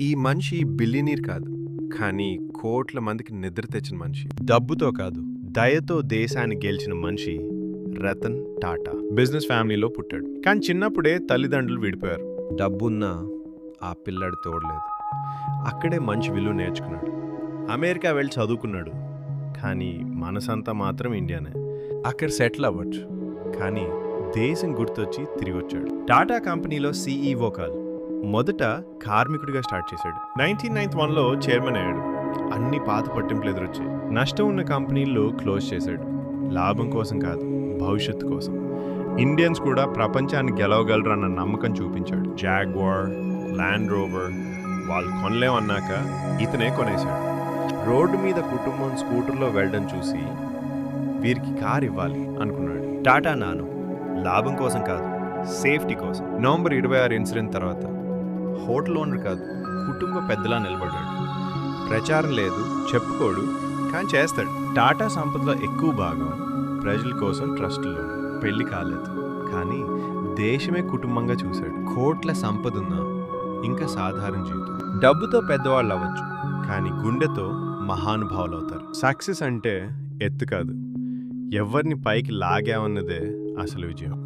ఈ మనిషి బిలియనీర్ కాదు, కానీ కోట్ల మందికి నిద్ర తెచ్చిన మనిషి. డబ్బుతో కాదు, దయతో దేశాన్ని గెలిచిన మనిషి రతన్ టాటా. బిజినెస్ ఫ్యామిలీలో పుట్టాడు, కానీ చిన్నప్పుడే తల్లిదండ్రులు విడిపోయారు. డబ్బున్నా ఆ పిల్లాడు తోడలేదు. అక్కడే మంచి విలువ నేర్చుకున్నాడు. అమెరికా వెళ్ళి చదువుకున్నాడు, కానీ మనసంతా మాత్రం ఇండియానే. అక్కడ సెటిల్ అవ్వచ్చు, కానీ దేశం గుర్తొచ్చి తిరిగి వచ్చాడు. టాటా కంపెనీలో సీఈఓ కాదు, మొదట కార్మికుడిగా స్టార్ట్ చేశాడు. 1991లో చైర్మన్ అయ్యాడు. అన్ని పాత పట్టింపులు ఎదురొచ్చాయి. నష్టం ఉన్న కంపెనీల్లో క్లోజ్ చేశాడు. లాభం కోసం కాదు, భవిష్యత్తు కోసం. ఇండియన్స్ కూడా ప్రపంచాన్ని గెలవగలరన్న నమ్మకం చూపించాడు. జాగ్వార్, ల్యాండ్ రోవర్ వాళ్ళు కొనలేమన్నాక ఇతనే కొనేశాడు. రోడ్డు మీద కుటుంబం స్కూటర్లో వెళ్ళడం చూసి వీరికి కార్ ఇవ్వాలి అనుకున్నాడు. టాటా నానో లాభం కోసం కాదు, సేఫ్టీ కోసం. నవంబర్ 26 ఇన్సిడెంట్ తర్వాత హోటల్ ఓనర్ కాదు, కుటుంబ పెద్దలా నిలబడ్డాడు. ప్రచారం లేదు, చెప్పుకోడు, కానీ చేస్తాడు. టాటా సంపదలో ఎక్కువ భాగం ప్రజల కోసం ట్రస్టులో. పెళ్లి కాలేదు, కానీ దేశమే కుటుంబంగా చూశాడు. కోట్ల సంపద ఉన్నా ఇంకా సాధారణ జీవితం. డబ్బుతో పెద్దవాళ్ళు అవ్వచ్చు, కానీ గుండెతో మహానుభావులు అవుతారు. సక్సెస్ అంటే ఎత్తు కాదు, ఎవరిని పైకి లాగామన్నదే అసలు విజయం.